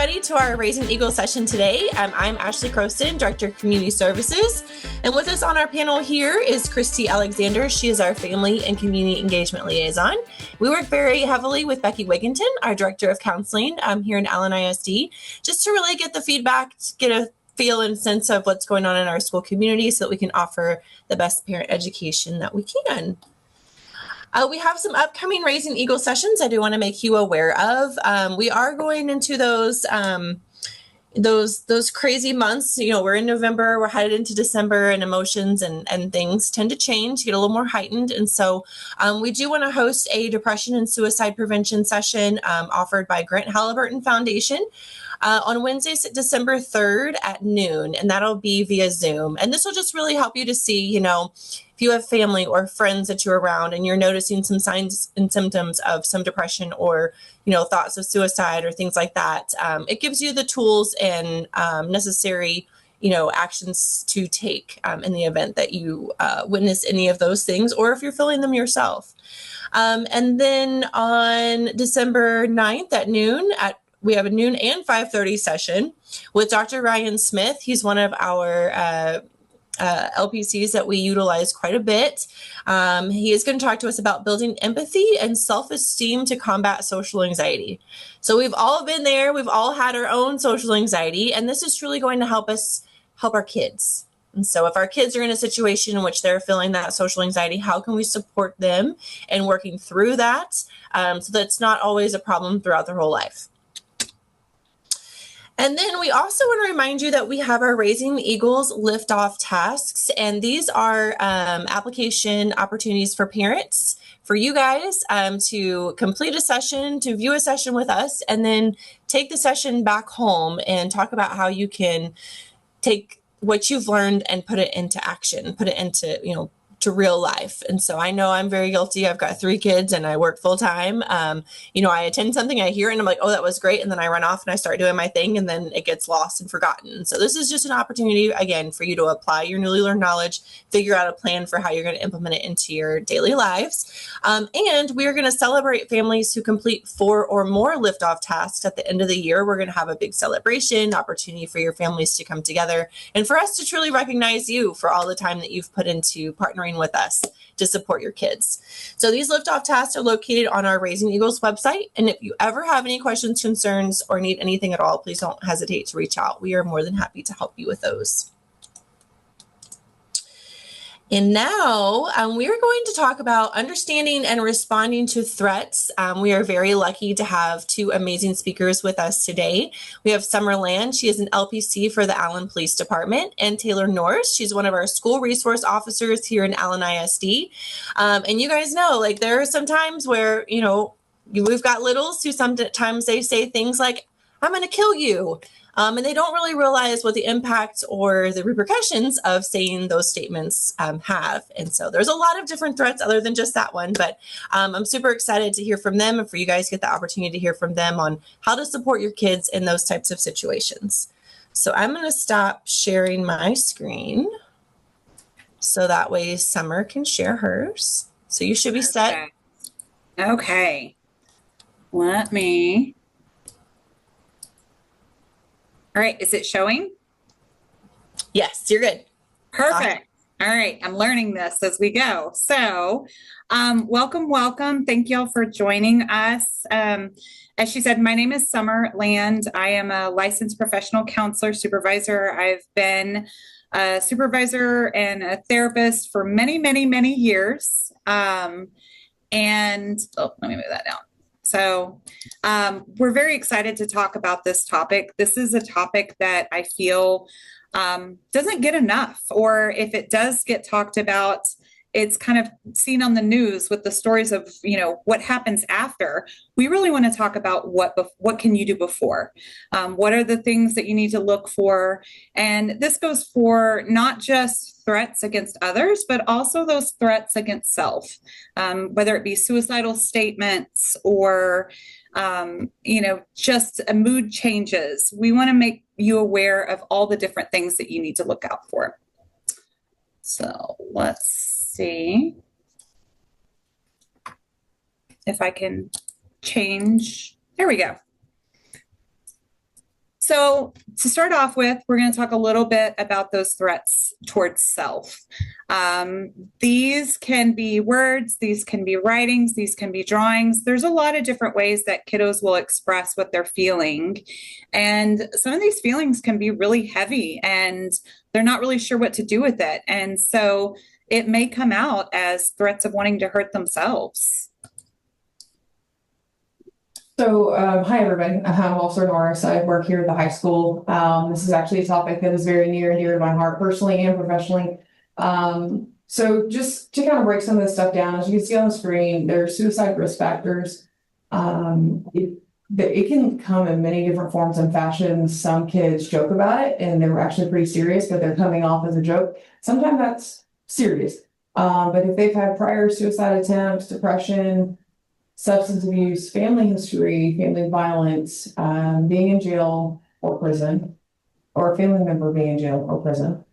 everybody, to our Raising Eagle session today. I'm Ashley Croston, Director of Community Services. And with us on our panel here is Christy Alexander. She is our Family and Community Engagement Liaison. We work very heavily with Becky Wigginton, our Director of Counseling here in Allen ISD, just to really get the feedback, get a feel and sense of what's going on in our school community so that we can offer the best parent education that we can. We have some upcoming Raising Eagle sessions I do want to make you aware of. We are going into those crazy months. You know, we're in November, we're headed into December, and emotions and things tend to change, get a little more heightened. And so we do want to host a depression and suicide prevention session offered by Grant Halliburton Foundation on Wednesday, December 3rd at noon, and that'll be via Zoom. And this will just really help you to see, you know, if you have family or friends that you're around and you're noticing some signs and symptoms of some depression or, you know, thoughts of suicide or things like that, it gives you the tools and necessary, you know, actions to take in the event that you witness any of those things, or if you're feeling them yourself. And then on December 9th at noon, we have a noon and 5:30 session with Dr. Ryan Smith. He's one of our LPCs that we utilize quite a bit. He is going to talk to us about building empathy and self-esteem to combat social anxiety. So we've all been there. We've all had our own social anxiety, and this is truly going to help us help our kids. And so if our kids are in a situation in which they're feeling that social anxiety, how can we support them in working through that so that it's not always a problem throughout their whole life? And then we also want to remind you that we have our Raising Eagles liftoff tasks, and these are application opportunities for parents, for you guys to complete a session, to view a session with us, and then take the session back home and talk about how you can take what you've learned and put it into action, put it into, you know, to real life. And so I know I'm very guilty. I've got 3 kids and I work full time. You know, I attend something, I hear it and I'm like, oh, that was great. And then I run off and I start doing my thing and then it gets lost and forgotten. So this is just an opportunity, again, for you to apply your newly learned knowledge, figure out a plan for how you're going to implement it into your daily lives. And we are going to celebrate families who complete 4 or more liftoff tasks at the end of the year. We're going to have a big celebration, opportunity for your families to come together and for us to truly recognize you for all the time that you've put into partnering with us to support your kids. So these liftoff tasks are located on our Raising Eagles website. And if you ever have any questions, concerns, or need anything at all, please don't hesitate to reach out. We are more than happy to help you with those. And now we are going to talk about understanding and responding to threats. We are very lucky to have 2 amazing speakers with us today. We have Summer Land. She is an LPC for the Allen Police Department, and Taylor Norris. She's one of our school resource officers here in Allen ISD. And you guys know, like, there are some times where, you know, we've got littles who sometimes they say things like, I'm going to kill you. And they don't really realize what the impact or the repercussions of saying those statements have. And so there's a lot of different threats other than just that one. But I'm super excited to hear from them and for you guys to get the opportunity to hear from them on how to support your kids in those types of situations. So I'm going to stop sharing my screen so that way Summer can share hers. So you should be set. Okay. Let me... All right, is it showing? Yes, you're good. Perfect. All right, I'm learning this as we go. So welcome. Thank you all for joining us. As she said, my name is Summer Land. I am a licensed professional counselor supervisor. I've been a supervisor and a therapist for many years. Let me move that down. So we're very excited to talk about this topic. This is a topic that I feel doesn't get enough, or if it does get talked about, it's kind of seen on the news with the stories of, you know, what happens after. We really want to talk about what can you do before? What are the things that you need to look for? And this goes for not just threats against others, but also those threats against self, whether it be suicidal statements or, you know, just mood changes. We want to make you aware of all the different things that you need to look out for. So let's see if I can change. There we go. So, to start off with, we're going to talk a little bit about those threats towards self. These can be words, these can be writings, these can be drawings. There's a lot of different ways that kiddos will express what they're feeling. And some of these feelings can be really heavy and they're not really sure what to do with it. And so it may come out as threats of wanting to hurt themselves. So, hi everybody. I'm Officer Norris. I work here at the high school. This is actually a topic that is very near and dear to my heart, personally and professionally. So, just to kind of break some of this stuff down, as you can see on the screen, there are suicide risk factors. It can come in many different forms and fashions. Some kids joke about it, and they're actually pretty serious, but they're coming off as a joke. Sometimes that's serious. But if they've had prior suicide attempts, depression, substance abuse, family history, family violence, being in jail or prison, or a family member being in jail or prison,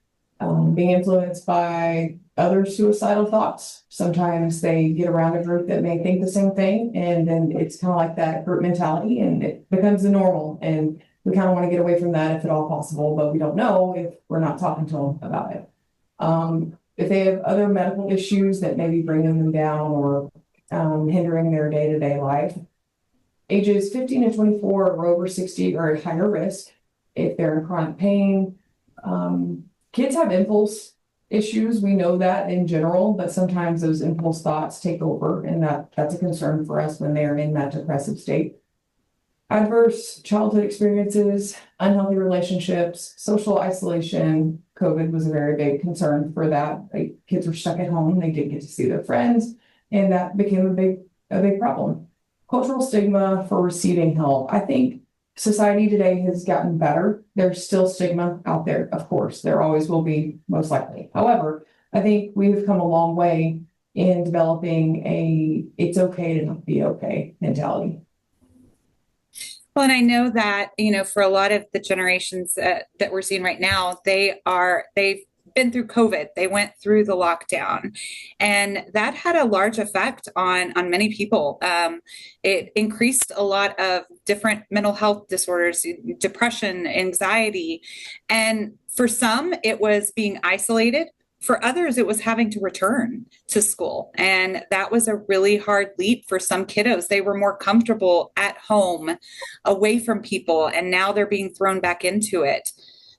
being influenced by other suicidal thoughts. Sometimes they get around a group that may think the same thing, and then it's kind of like that group mentality, and it becomes the normal. And we kind of want to get away from that if at all possible, but we don't know if we're not talking to them about it. If they have other medical issues that may be bringing them down or hindering their day-to-day life. Ages 15 to 24 or over 60 are at higher risk if they're in chronic pain. Kids have impulse issues. We know that in general, but sometimes those impulse thoughts take over, and that's a concern for us when they're in that depressive state. Adverse childhood experiences, unhealthy relationships, social isolation. COVID was a very big concern for that. Kids were stuck at home. They didn't get to see their friends. And that became a big problem. Cultural stigma for receiving help. I think society today has gotten better. There's still stigma out there, of course. There always will be, most likely. However, I think we've come a long way in developing it's okay to not be okay mentality. Well, and I know that, for a lot of the generations that we're seeing right now, they've been through COVID. They went through the lockdown, and that had a large effect on many people. It increased a lot of different mental health disorders, depression, anxiety, and for some, it was being isolated. For others, it was having to return to school. And that was a really hard leap for some kiddos. They were more comfortable at home, away from people, and now they're being thrown back into it.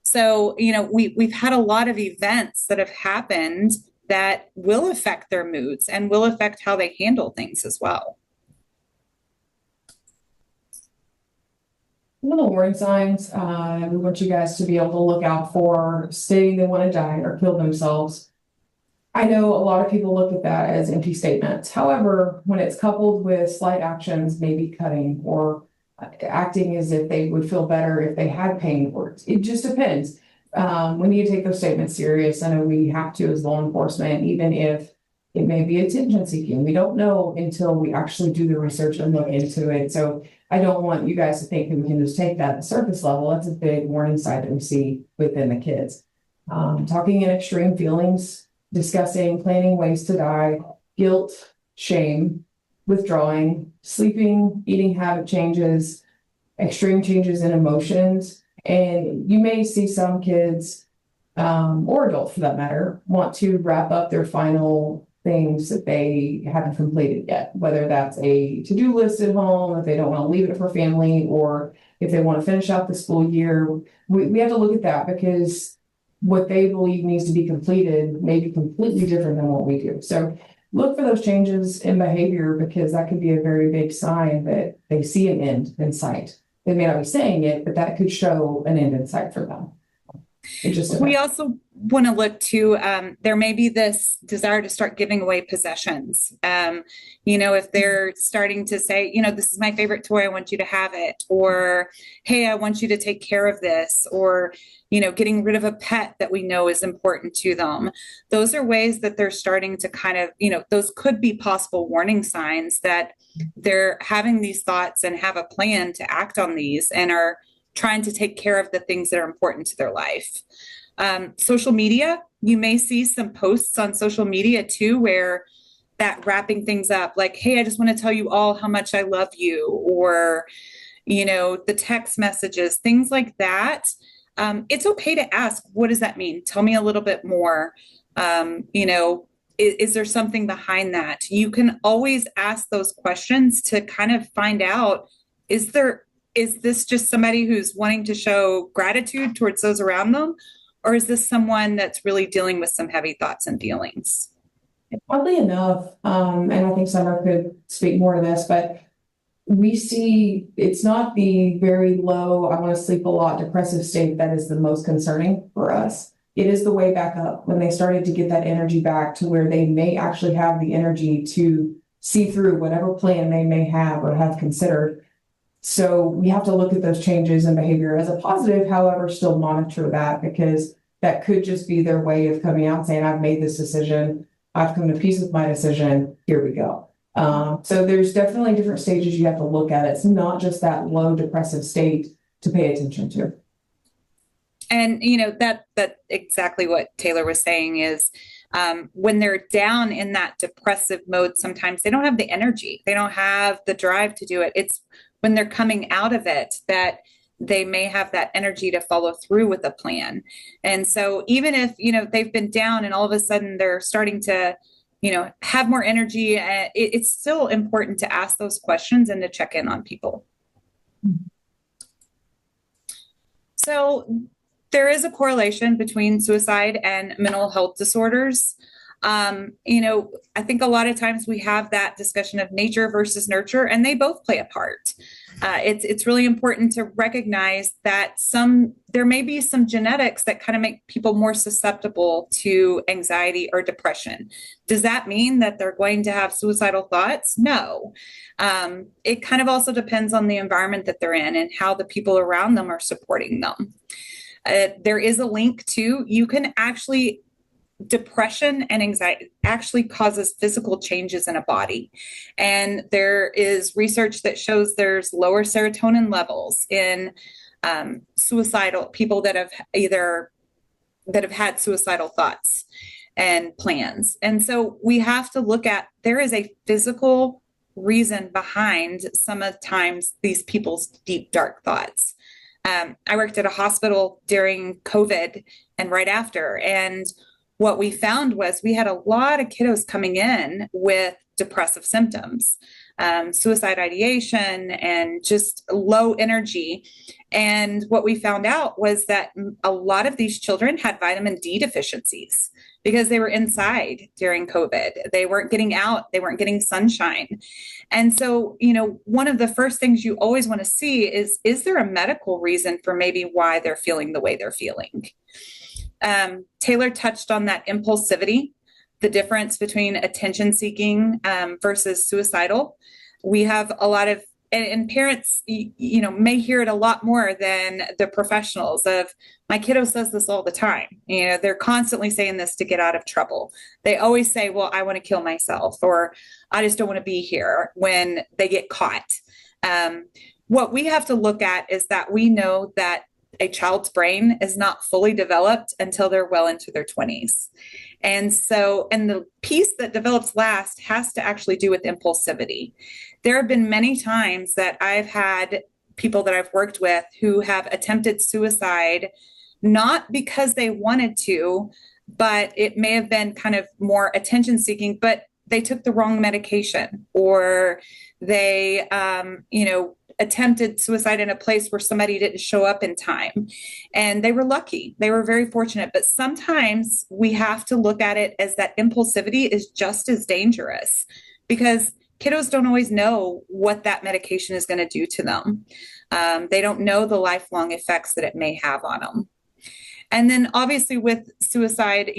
So, we've had a lot of events that have happened that will affect their moods and will affect how they handle things as well. Little warning signs we want you guys to be able to look out for: stating they want to die or kill themselves. I know a lot of people look at that as empty statements. However, when it's coupled with slight actions, maybe cutting or acting as if they would feel better if they had pain, or it just depends. We need to take those statements serious. I know we have to as law enforcement, even if it may be attention seeking. We don't know until we actually do the research and look into it. So I don't want you guys to think that we can just take that at the surface level. That's a big warning sign that we see within the kids. Talking in extreme feelings, discussing, planning ways to die, guilt, shame, withdrawing, sleeping, eating habit changes, extreme changes in emotions. And you may see some kids, or adults for that matter, want to wrap up their final things that they haven't completed yet, whether that's a to-do list at home, if they don't want to leave it for family, or if they want to finish out the school year. We have to look at that, because what they believe needs to be completed may be completely different than what we do. So look for those changes in behavior, because that could be a very big sign that they see an end in sight. They may not be saying it, but that could show an end in sight for them. We also want to look to, there may be this desire to start giving away possessions. If they're starting to say, this is my favorite toy, I want you to have it, or, hey, I want you to take care of this, or, getting rid of a pet that we know is important to them. Those are ways that they're starting to kind of, those could be possible warning signs that they're having these thoughts and have a plan to act on these and are trying to take care of the things that are important to their life. Social media, you may see some posts on social media too, where that wrapping things up, like, hey, I just want to tell you all how much I love you, or, the text messages, things like that. It's okay to ask, what does that mean? Tell me a little bit more. Is there something behind that? You can always ask those questions to kind of find out, is this just somebody who's wanting to show gratitude towards those around them? Or is this someone that's really dealing with some heavy thoughts and feelings? Oddly enough, and I think Summer could speak more to this, but we see it's not the very low, I want to sleep a lot, depressive state that is the most concerning for us. It is the way back up when they started to get that energy back to where they may actually have the energy to see through whatever plan they may have or have considered. So we have to look at those changes in behavior as a positive, however, still monitor that, because that could just be their way of coming out and saying, I've made this decision. I've come to peace with my decision. Here we go. So there's definitely different stages you have to look at. It's not just that low depressive state to pay attention to. And that exactly what Taylor was saying is when they're down in that depressive mode, sometimes they don't have the energy, they don't have the drive to do it. It's when they're coming out of it that they may have that energy to follow through with a plan. And so even if they've been down and all of a sudden they're starting to have more energy, it's still important to ask those questions and to check in on people. So there is a correlation between suicide and mental health disorders. I think a lot of times we have that discussion of nature versus nurture, and they both play a part. It's really important to recognize that there may be some genetics that kind of make people more susceptible to anxiety or depression. Does that mean that they're going to have suicidal thoughts? No. It kind of also depends on the environment that they're in and how the people around them are supporting them. There is a link to, depression and anxiety actually causes physical changes in a body. And there is research that shows there's lower serotonin levels in suicidal people that have had suicidal thoughts and plans. And so we have to look at, there is a physical reason behind sometimes these people's deep, dark thoughts. I worked at a hospital during COVID and right after, and what we found was we had a lot of kiddos coming in with depressive symptoms, suicide ideation, and just low energy. And what we found out was that a lot of these children had vitamin D deficiencies because they were inside during COVID. They weren't getting out. They weren't getting sunshine. And so, one of the first things you always want to see is there a medical reason for maybe why they're feeling the way they're feeling? Taylor touched on that impulsivity, the difference between attention seeking versus suicidal. We have a lot of, and parents, may hear it a lot more than the professionals of, my kiddo says this all the time. They're constantly saying this to get out of trouble. They always say, well, I want to kill myself, or I just don't want to be here when they get caught. What we have to look at is that we know that a child's brain is not fully developed until they're well into their 20s. And the piece that develops last has to actually do with impulsivity. There have been many times that I've had people that I've worked with who have attempted suicide, not because they wanted to, but it may have been kind of more attention seeking, but they took the wrong medication, or they, attempted suicide in a place where somebody didn't show up in time, and they were lucky. They were very fortunate. But sometimes we have to look at it as that impulsivity is just as dangerous, because kiddos don't always know what that medication is going to do to them. They don't know the lifelong effects that it may have on them. And then obviously with suicide,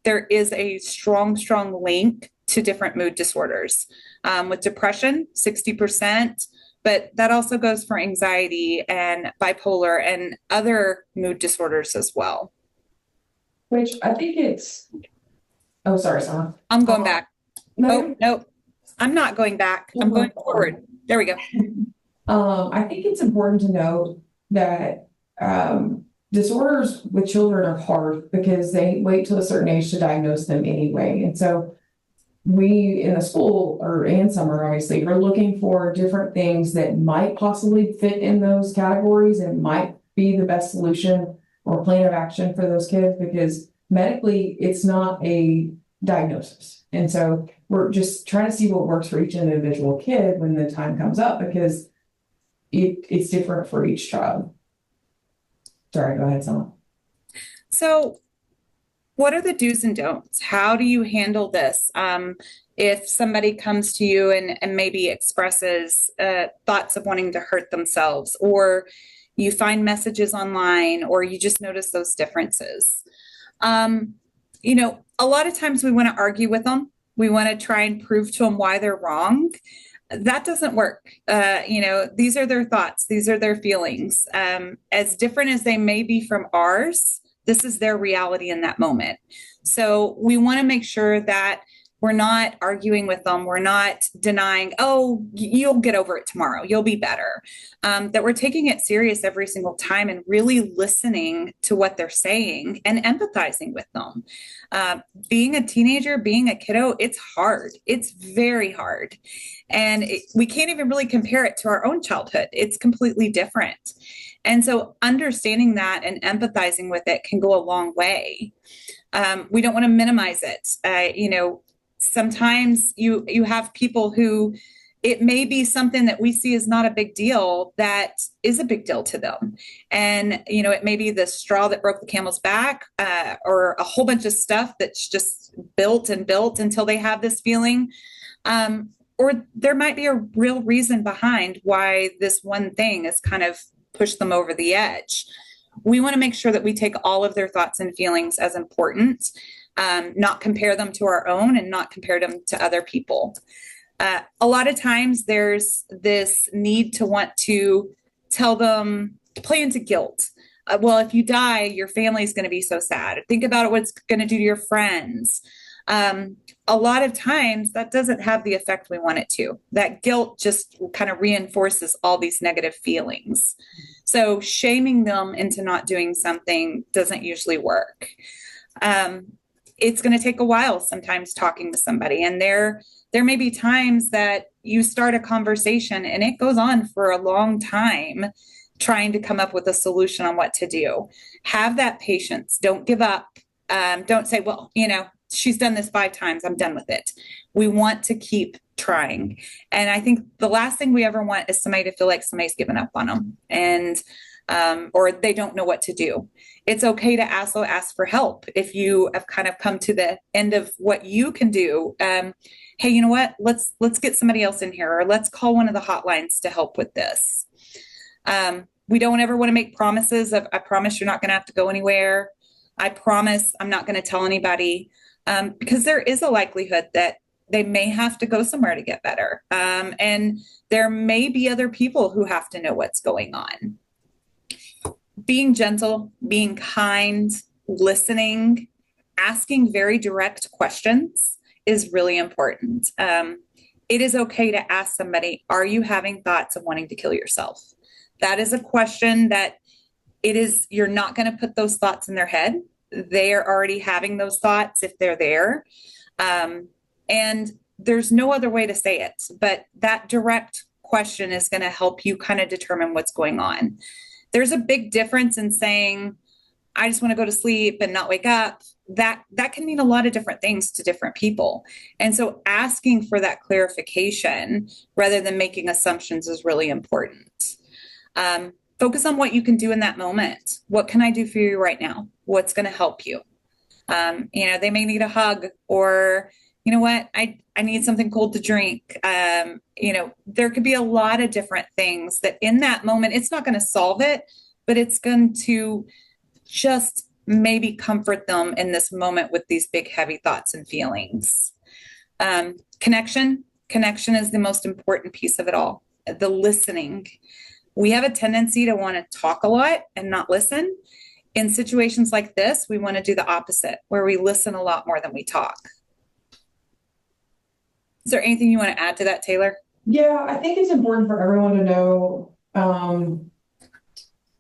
there is a strong link to different mood disorders. With depression, 60%. But that also goes for anxiety and bipolar and other mood disorders as well. Which I think sorry, Summer. I'm going back. No. No, I'm not going back. I'm going forward. There we go. I think it's important to note that disorders with children are hard because they wait till a certain age to diagnose them anyway. And so we in the school or in summer, obviously, are looking for different things that might possibly fit in those categories and might be the best solution or plan of action for those kids, because medically it's not a diagnosis. And so we're just trying to see what works for each individual kid when the time comes up, because it's different for each child. Sorry, go ahead, Selma. So what are the do's and don'ts? How do you handle this? If somebody comes to you and maybe expresses thoughts of wanting to hurt themselves, or you find messages online, or you just notice those differences. A lot of times we want to argue with them. We want to try and prove to them why they're wrong. That doesn't work. These are their thoughts. These are their feelings. As different as they may be from ours, this is their reality in that moment. So we want to make sure that we're not arguing with them. We're not denying, oh, you'll get over it tomorrow. You'll be better. That we're taking it serious every single time and really listening to what they're saying and empathizing with them. Being a teenager, being a kiddo, it's hard. It's very hard. And we can't even really compare it to our own childhood. It's completely different. And so understanding that and empathizing with it can go a long way. We don't want to minimize it. Sometimes you have people who it may be something that we see as not a big deal that is a big deal to them. And, it may be the straw that broke the camel's back, or a whole bunch of stuff that's just built and built until they have this feeling. Or there might be a real reason behind why this one thing has kind of pushed them over the edge. We want to make sure that we take all of their thoughts and feelings as important, not compare them to our own and not compare them to other people. A lot of times there's this need to want to tell them, play into guilt. Well, if you die, your family's going to be so sad. Think about what it's going to do to your friends. A lot of times that doesn't have the effect we want it to. That guilt just kind of reinforces all these negative feelings. So shaming them into not doing something doesn't usually work. It's going to take a while sometimes talking to somebody, and there may be times that you start a conversation and it goes on for a long time trying to come up with a solution on what to do. Have that patience. Don't give up. Don't say, well, she's done this 5 times. I'm done with it. We want to keep trying. And I think the last thing we ever want is somebody to feel like somebody's given up on them and or they don't know what to do. It's okay to also ask for help if you have kind of come to the end of what you can do. Hey, you know what? Let's get somebody else in here, or let's call one of the hotlines to help with this. We don't ever want to make promises of, I promise you're not going to have to go anywhere. I promise I'm not going to tell anybody, because there is a likelihood that they may have to go somewhere to get better. And there may be other people who have to know what's going on. Being gentle, being kind, listening, asking very direct questions is really important. It is okay to ask somebody, are you having thoughts of wanting to kill yourself? That is a question that you're not going to put those thoughts in their head. They are already having those thoughts if they're there. And there's no other way to say it, but that direct question is going to help you kind of determine what's going on. There's a big difference in saying, I just want to go to sleep and not wake up. That can mean a lot of different things to different people. And so asking for that clarification rather than making assumptions is really important. Focus on what you can do in that moment. What can I do for you right now? What's going to help you? They may need a hug, or, you know what, I need something cold to drink. There could be a lot of different things that in that moment, it's not going to solve it, but it's going to just maybe comfort them in this moment with these big, heavy thoughts and feelings. Connection is the most important piece of it all. The listening. We have a tendency to want to talk a lot and not listen. In situations like this, we want to do the opposite, where we listen a lot more than we talk. Is there anything you want to add to that, Taylor? Yeah, I think it's important for everyone to know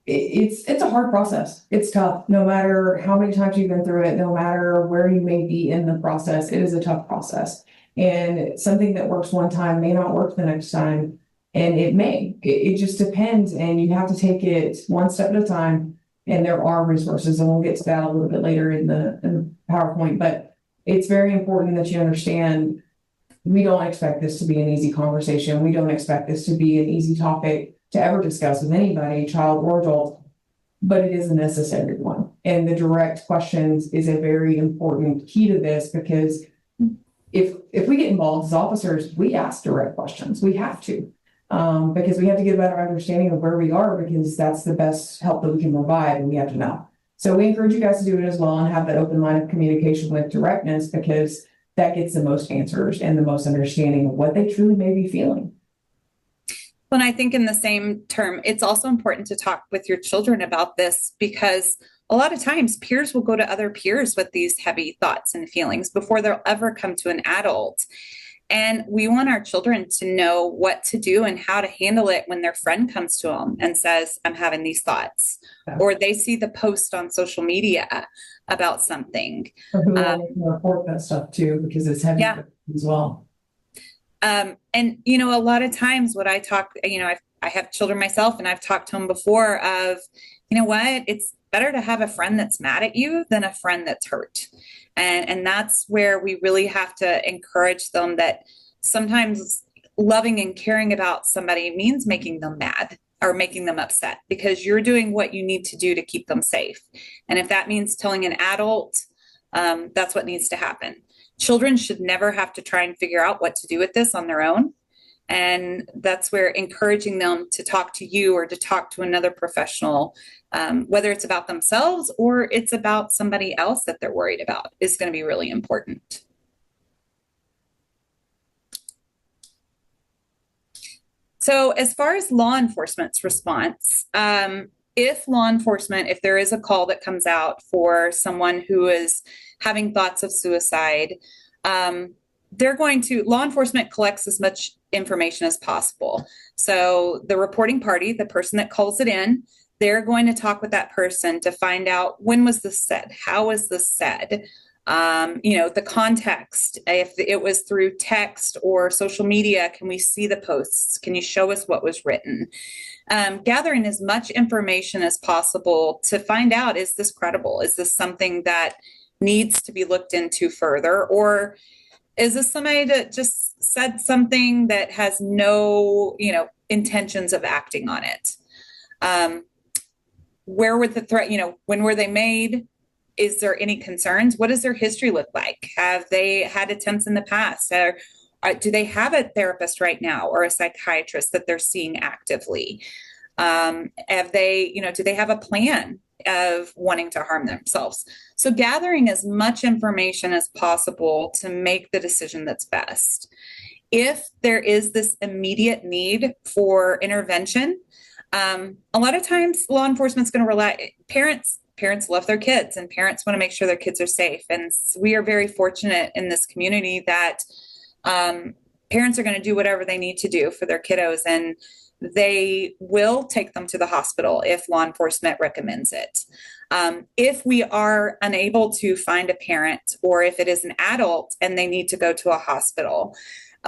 it's a hard process. It's tough. No matter how many times you've been through it, no matter where you may be in the process, it is a tough process. And something that works one time may not work the next time. And it just depends. And you have to take it one step at a time. And there are resources, and we'll get to that a little bit later in the PowerPoint, but it's very important that you understand we don't expect this to be an easy conversation. We don't expect this to be an easy topic to ever discuss with anybody, child or adult, but it is a necessary one. And the direct questions is a very important key to this, because if we get involved as officers, we ask direct questions. We have to, because we have to get a better understanding of where we are, because that's the best help that we can provide, and we have to know. So we encourage you guys to do it as well and have that open line of communication with directness, because that gets the most answers and the most understanding of what they truly may be feeling. Well, and I think in the same term, it's also important to talk with your children about this, because a lot of times peers will go to other peers with these heavy thoughts and feelings before they'll ever come to an adult. And we want our children to know what to do and how to handle it when their friend comes to them and says, I'm having these thoughts, or they see the post on social media about something. Or who can report that stuff too, because it's heavy as well. And, a lot of times what I talk, I have children myself, and I've talked to them before of, it's better to have a friend that's mad at you than a friend that's hurt. And that's where we really have to encourage them that sometimes loving and caring about somebody means making them mad or making them upset, because you're doing what you need to do to keep them safe. And if that means telling an adult, that's what needs to happen. Children should never have to try and figure out what to do with this on their own. And that's where encouraging them to talk to you or to talk to another professional, whether it's about themselves or it's about somebody else that they're worried about, is going to be really important. So as far as law enforcement's response, if there is a call that comes out for someone who is having thoughts of suicide, law enforcement collects as much information as possible. So the reporting party, the person that calls it in, they're going to talk with that person to find out, when was this said? How was this said? The context, if it was through text or social media, can we see the posts? Can you show us what was written? Gathering as much information as possible to find out, is this credible? Is this something that needs to be looked into further? Or is this somebody that just said something that has no, intentions of acting on it? Where were the threat, when were they made? Is there any concerns? What does their history look like? Have they had attempts in the past? Or do they have a therapist right now or a psychiatrist that they're seeing actively? Do they have a plan of wanting to harm themselves? So gathering as much information as possible to make the decision that's best. If there is this immediate need for intervention, a lot of times law enforcement's going to rely, parents love their kids, and parents want to make sure their kids are safe. And we are very fortunate in this community that parents are going to do whatever they need to do for their kiddos, and they will take them to the hospital if law enforcement recommends it. If we are unable to find a parent, or if it is an adult and they need to go to a hospital,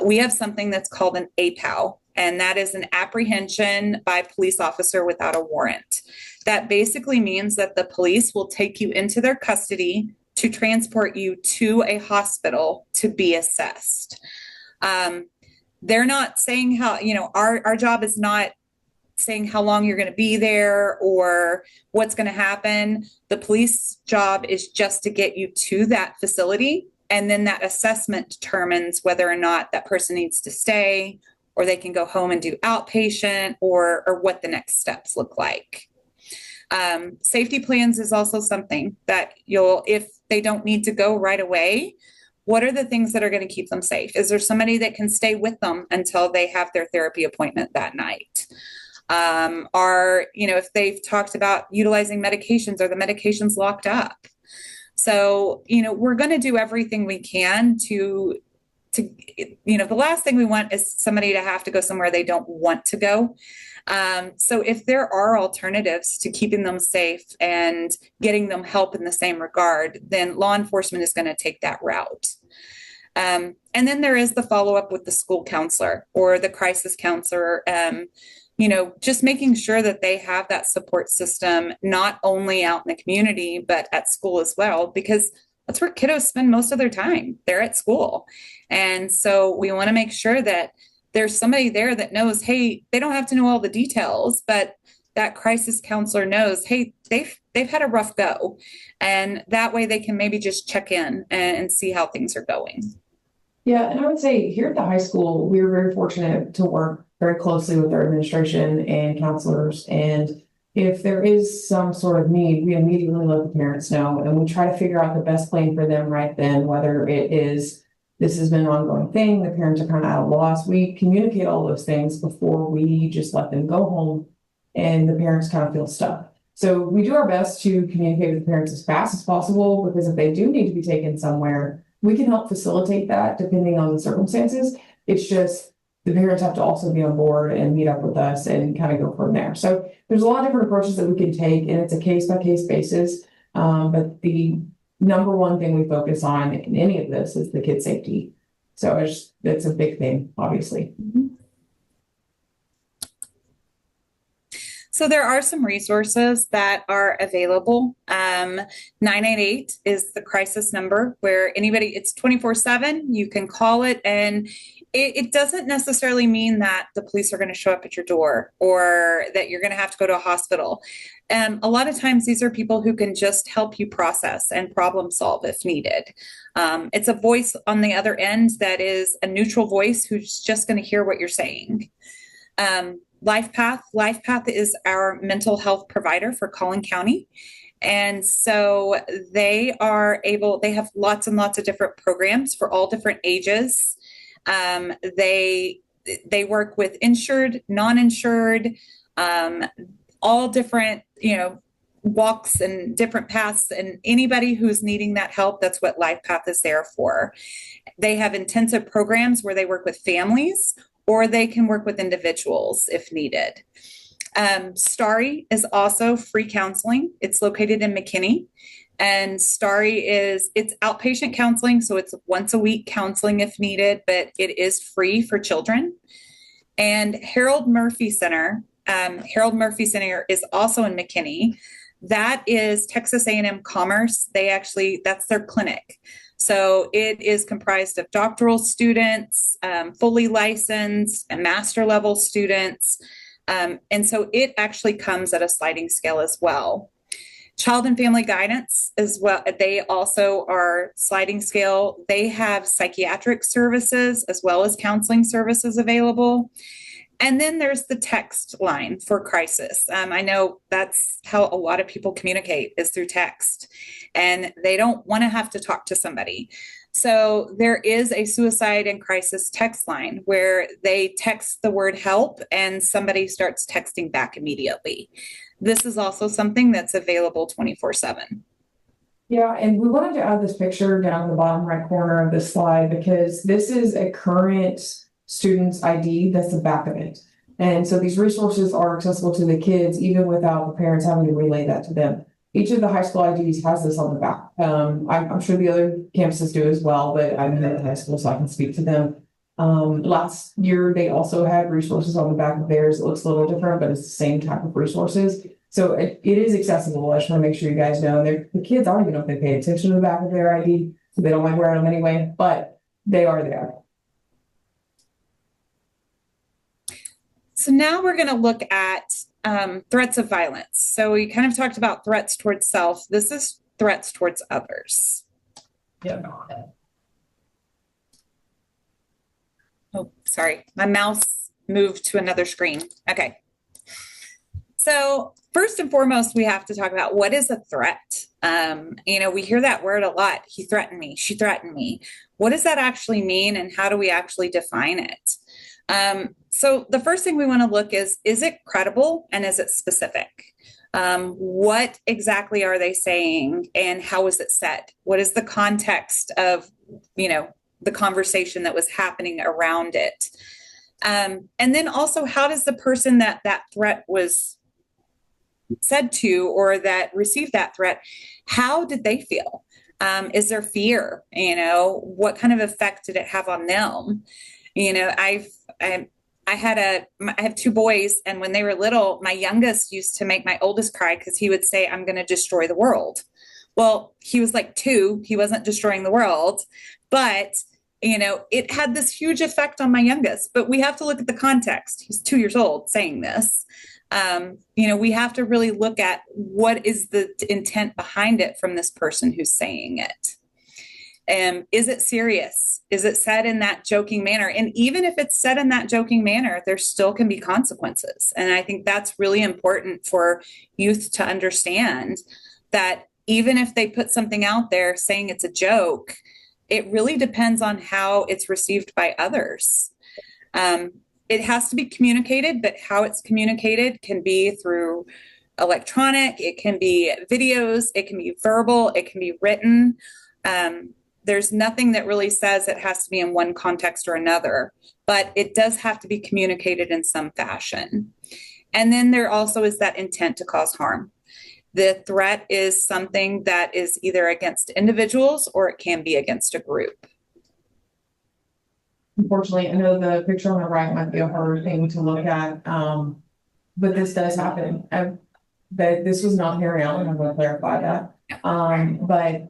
we have something that's called an APOW, and that is an apprehension by police officer without a warrant. That basically means that the police will take you into their custody to transport you to a hospital to be assessed. They're not saying how, our job is not saying how long you're going to be there or what's going to happen. The police job is just to get you to that facility. And then that assessment determines whether or not that person needs to stay, or they can go home and do outpatient, or what the next steps look like. Safety plans is also something that if they don't need to go right away, what are the things that are going to keep them safe? Is there somebody that can stay with them until they have their therapy appointment that night? If they've talked about utilizing medications, are the medications locked up? So, we're going to do everything we can to the last thing we want is somebody to have to go somewhere they don't want to go. So if there are alternatives to keeping them safe and getting them help in the same regard, then law enforcement is going to take that route. And then there is the follow-up with the school counselor or the crisis counselor, just making sure that they have that support system, not only out in the community, but at school as well, because that's where kiddos spend most of their time. They're at school. And so we want to make sure that there's somebody there that knows, hey, they don't have to know all the details, but that crisis counselor knows, hey, they've had a rough go. And that way they can maybe just check in and see how things are going. Yeah, and I would say here at the high school, we were very fortunate to work very closely with our administration and counselors. And if there is some sort of need, we immediately let the parents know, and we try to figure out the best plan for them right then, whether it is this has been an ongoing thing, the parents are kind of at a loss. We communicate all those things before we just let them go home and the parents kind of feel stuck. So we do our best to communicate with the parents as fast as possible, because if they do need to be taken somewhere, we can help facilitate that depending on the circumstances. It's just the parents have to also be on board and meet up with us and kind of go from there. So there's a lot of different approaches that we can take, and it's a case by case basis. But the number one thing we focus on in any of this is the kid safety. So it's a big thing, obviously. Mm-hmm. So there are some resources that are available. 988 is the crisis number where it's 24/7. You can call it, and it doesn't necessarily mean that the police are going to show up at your door or that you're going to have to go to a hospital. A lot of times these are people who can just help you process and problem solve if needed. It's a voice on the other end that is a neutral voice who's just going to hear what you're saying. LifePath is our mental health provider for Collin County. And so they have lots and lots of different programs for all different ages. They work with insured, non-insured, all different, walks and different paths, and anybody who's needing that help, that's what LifePath is there for. They have intensive programs where they work with families, or they can work with individuals if needed. Starry is also free counseling. It's located in McKinney. And Starry it's outpatient counseling, so it's once a week counseling if needed, but it is free for children. And Harold Murphy Center is also in McKinney. That is Texas A&M Commerce. That's their clinic. So it is comprised of doctoral students, fully licensed, and master level students. And so it actually comes at a sliding scale as well. Child and Family Guidance as well. They also are sliding scale. They have psychiatric services as well as counseling services available. And then there's the text line for crisis. I know that's how a lot of people communicate, is through text, and they don't want to have to talk to somebody. So there is a suicide and crisis text line where they text the word help and somebody starts texting back immediately. This is also something that's available 24/7. Yeah, and we wanted to add this picture down in the bottom right corner of this slide because this is a current student's ID that's the back of it. And so these resources are accessible to the kids even without the parents having to relay that to them. Each of the high school IDs has this on the back. I'm sure the other campuses do as well, but I'm at the high school, so I can speak to them. Last year, they also had resources on the back of theirs. It looks a little different, but it's the same type of resources. So it is accessible. I just want to make sure you guys know. The kids, I don't even know if they pay attention to the back of their ID, so they don't like wearing them anyway, but they are there. So now we're going to look at threats of violence. So we kind of talked about threats towards self. This is threats towards others. Yeah. Oh, sorry. My mouse moved to another screen. Okay. So first and foremost, we have to talk about what is a threat. We hear that word a lot. He threatened me. She threatened me. What does that actually mean, and how do we actually define it? So the first thing we want to look is it credible and is it specific? What exactly are they saying and how was it said? What is the context of, the conversation that was happening around it? And then also, how does the person that threat was said to or that received that threat, how did they feel? Is there fear? What kind of effect did it have on them? I have two boys, and when they were little, my youngest used to make my oldest cry because he would say, "I'm going to destroy the world." Well, he was like 2, he wasn't destroying the world, but it had this huge effect on my youngest. But we have to look at the context. He's 2 years old saying this. We have to really look at what is the intent behind it from this person who's saying it. Is it serious? Is it said in that joking manner? And even if it's said in that joking manner, there still can be consequences. And I think that's really important for youth to understand, that even if they put something out there saying it's a joke, it really depends on how it's received by others. It has to be communicated, but how it's communicated can be through electronic, it can be videos, it can be verbal, it can be written. There's nothing that really says it has to be in one context or another, but it does have to be communicated in some fashion. And then there also is that intent to cause harm. The threat is something that is either against individuals or it can be against a group. Unfortunately, I know the picture on the right might be a harder thing to look at, but this does happen. That this was not Harry Allen, I'm going to clarify that. But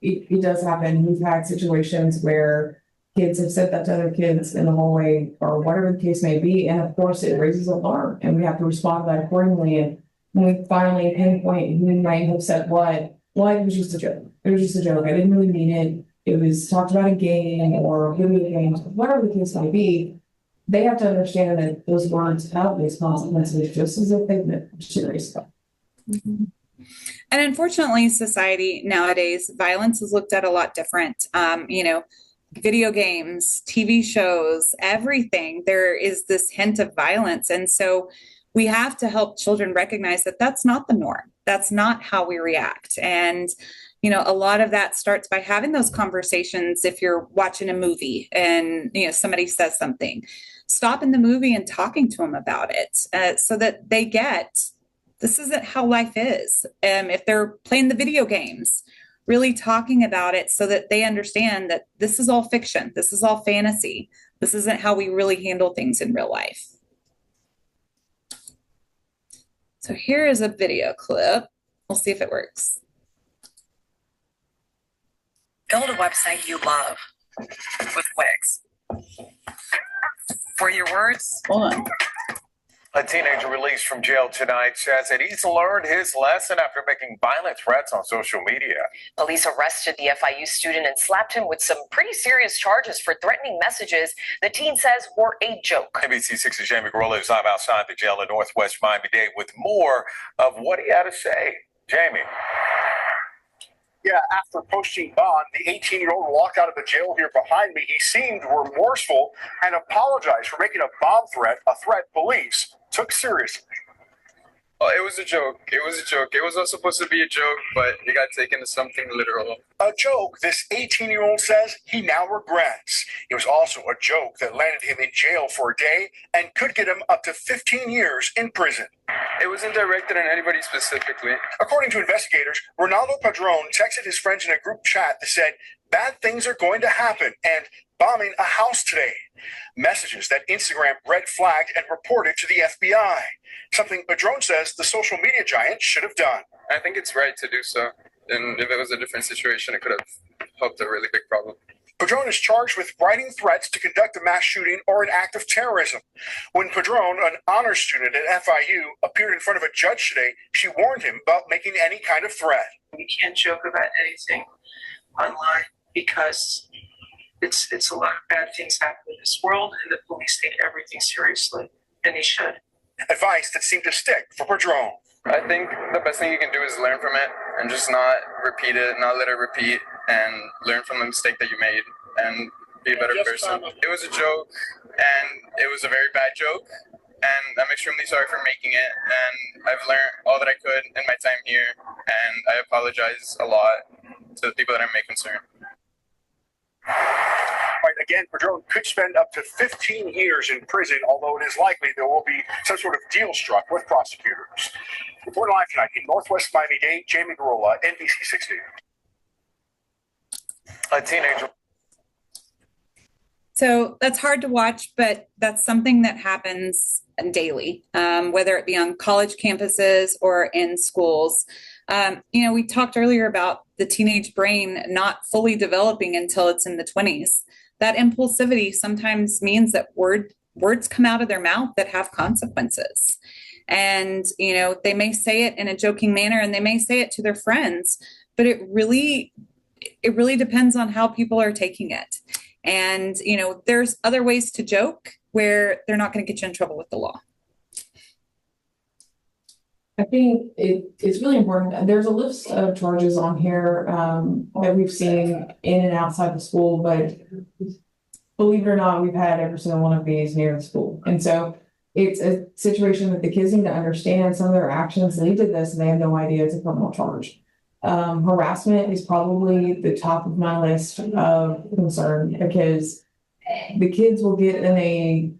it does happen. We've had situations where kids have said that to other kids in the hallway or whatever the case may be, and of course it raises alarm, and we have to respond to that accordingly. And when we finally pinpoint who might have said what, well, it was just a joke. It was just a joke. I didn't really mean it. It was talked about a game or video games, whatever the case may be. They have to understand that those words have these consequences, just as if they've been serious. Mm-hmm. And unfortunately, society nowadays, violence is looked at a lot different. Video games, TV shows, everything, there is this hint of violence. And so we have to help children recognize that that's not the norm. That's not how we react. And a lot of that starts by having those conversations. If you're watching a movie and, somebody says something, stopping the movie and talking to them about it, so that they get, this isn't how life is. If they're playing the video games, really talking about it so that they understand that this is all fiction. This is all fantasy. This isn't how we really handle things in real life. So here is a video clip. We'll see if it works. Build a website you love with Wix. For your words, Hold on. A teenager released from jail tonight says that he's learned his lesson after making violent threats on social media. police arrested the FIU student and slapped him with some pretty serious charges for threatening messages the teen says were a joke. NBC6's Jamie Garola is live outside the jail in Northwest Miami-Dade with more of what he had to say. Jamie. Yeah, after posting bond, the 18-year-old walked out of the jail here behind me. He seemed remorseful and apologized for making a bomb threat, a threat police took seriously. Oh, it was a joke. It was a joke. It was not supposed to be a joke, but it got taken as something literal. A joke, this 18-year-old says he now regrets. It was also a joke that landed him in jail for a day and could get him up to 15 years in prison. It wasn't directed at anybody specifically. According to investigators, Ronaldo Padron texted his friends in a group chat that said, "Bad things are going to happen," and "bombing a house today." Messages that Instagram red flagged and reported to the FBI. Something Padron says the social media giant should have done. I think it's right to do so. And if it was a different situation, it could have helped a really big problem. Padron is charged with writing threats to conduct a mass shooting or an act of terrorism. When Padron, an honors student at FIU, appeared in front of a judge today, she warned him about making any kind of threat. We can't joke about anything online because it's a lot of bad things happen in this world, and the police take everything seriously, and they should. Advice that seemed to stick for Padron. I think the best thing you can do is learn from it and just not repeat it, not let it repeat, and learn from the mistake that you made and be a better person. It was a joke, and it was a very bad joke, and I'm extremely sorry for making it, and I've learned all that I could in my time here, and I apologize a lot to the people that I may concern. Right, again, Padron could spend up to 15 years in prison, although it is likely there will be some sort of deal struck with prosecutors. Reporting live tonight in Northwest Miami-Dade, Jamie Garola, NBC6 News. A teenager. So that's hard to watch, but that's something that happens daily, whether it be on college campuses or in schools. We talked earlier about the teenage brain not fully developing until it's in the 20s. That impulsivity sometimes means that words come out of their mouth that have consequences. And, they may say it in a joking manner and they may say it to their friends, but it really depends on how people are taking it. And, there's other ways to joke where they're not going to get you in trouble with the law. I think it's really important. There's a list of charges on here that we've seen in and outside the school, but believe it or not, we've had every single one of these near the school. And so it's a situation that the kids need to understand some of their actions lead to this and they have no idea it's a criminal charge. Harassment is probably the top of my list of concern because the kids will get in a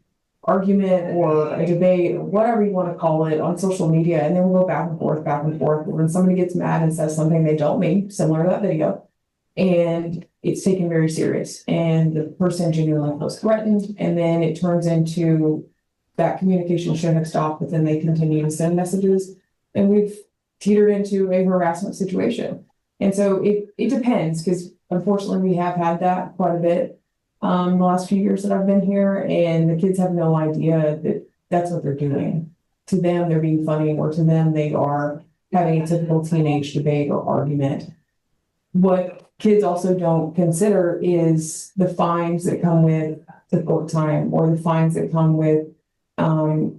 argument or a debate or whatever you want to call it on social media, and then we'll go back and forth. When somebody gets mad and says something they don't mean, similar to that video, and it's taken very serious, and the person genuinely feels threatened, and then it turns into that communication should have stopped, but then they continue to send messages, and we've teetered into a harassment situation. And so it depends, because unfortunately we have had that quite a bit the last few years that I've been here, and the kids have no idea that that's what they're doing. To them, they're being funny, or to them, they are having a typical teenage debate or argument. What kids also don't consider is the fines that come with the court time, or the fines that come with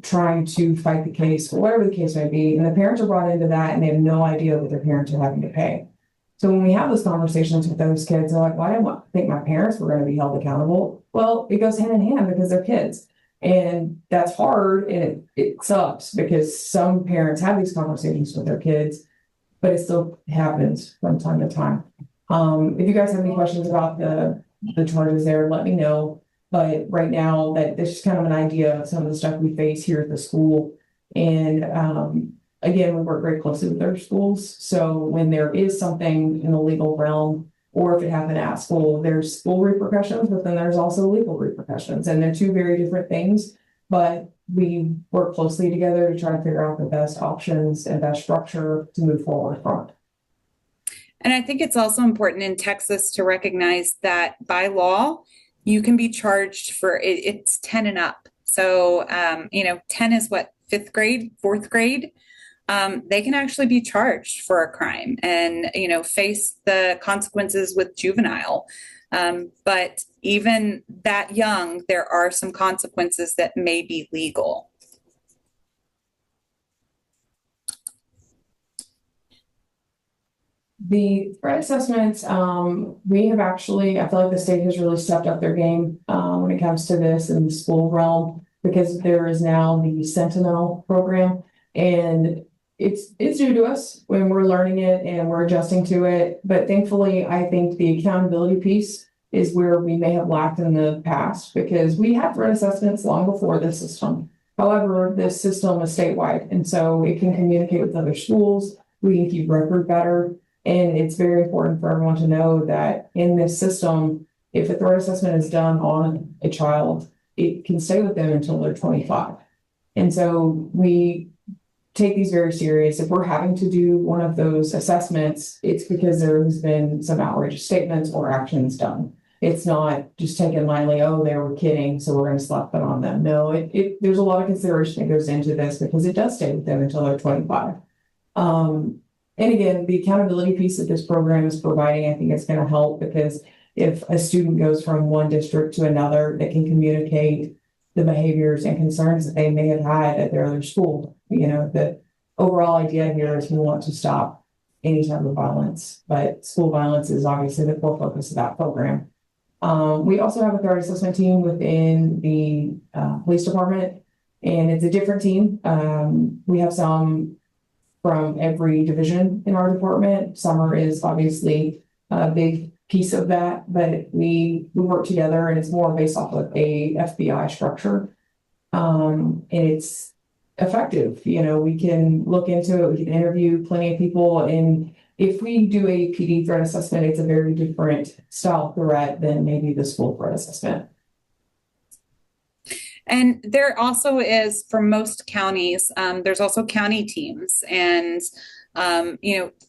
trying to fight the case, or whatever the case may be. And the parents are brought into that and they have no idea what their parents are having to pay. So when we have those conversations with those kids, they're like, well, I didn't think my parents were going to be held accountable. Well, it goes hand in hand because they're kids. And that's hard, and it sucks because some parents have these conversations with their kids, but it still happens from time to time. If you guys have any questions about the charges there, let me know. But right now, that's just kind of an idea of some of the stuff we face here at the school. And again, we work very closely with our schools. So when there is something in the legal realm, or if it happened at school, there's school repercussions, but then there's also legal repercussions. And they're two very different things, but we work closely together to try to figure out the best options and best structure to move forward from. And I think it's also important in Texas to recognize that by law, you can be charged for it's 10 and up. So, 10 is what, 5th grade, 4th grade. They can actually be charged for a crime and, face the consequences with juvenile. But even that young, there are some consequences that may be legal. The threat assessments, we have actually, I feel like the state has really stepped up their game when it comes to this in the school realm, because there is now the Sentinel program, and it's new to us when we're learning it and we're adjusting to it. But thankfully, I think the accountability piece is where we may have lacked in the past, because we had threat assessments long before this system. However, this system is statewide, and so it can communicate with other schools. We can keep record better. And it's very important for everyone to know that in this system, if a threat assessment is done on a child, it can stay with them until they're 25. And so we take these very serious. If we're having to do one of those assessments, it's because there has been some outrageous statements or actions done. It's not just taken lightly, oh, they were kidding, so we're going to slap it on them. No, there's a lot of consideration that goes into this, because it does stay with them until they're 25. And again, the accountability piece that this program is providing, I think it's going to help, because if a student goes from one district to another, they can communicate the behaviors and concerns that they may have had at their other school. The overall idea here is we want to stop any type of violence, but school violence is obviously the core focus of that program. We also have a threat assessment team within the police department, and it's a different team. We have some from every division in our department. Summer is obviously a big piece of that, but we work together, and it's more based off of a FBI structure. And it's effective. We can look into it. We can interview plenty of people, and if we do a PD threat assessment, it's a very different style threat than maybe the school threat assessment. And there also is, for most counties, there's also county teams. And,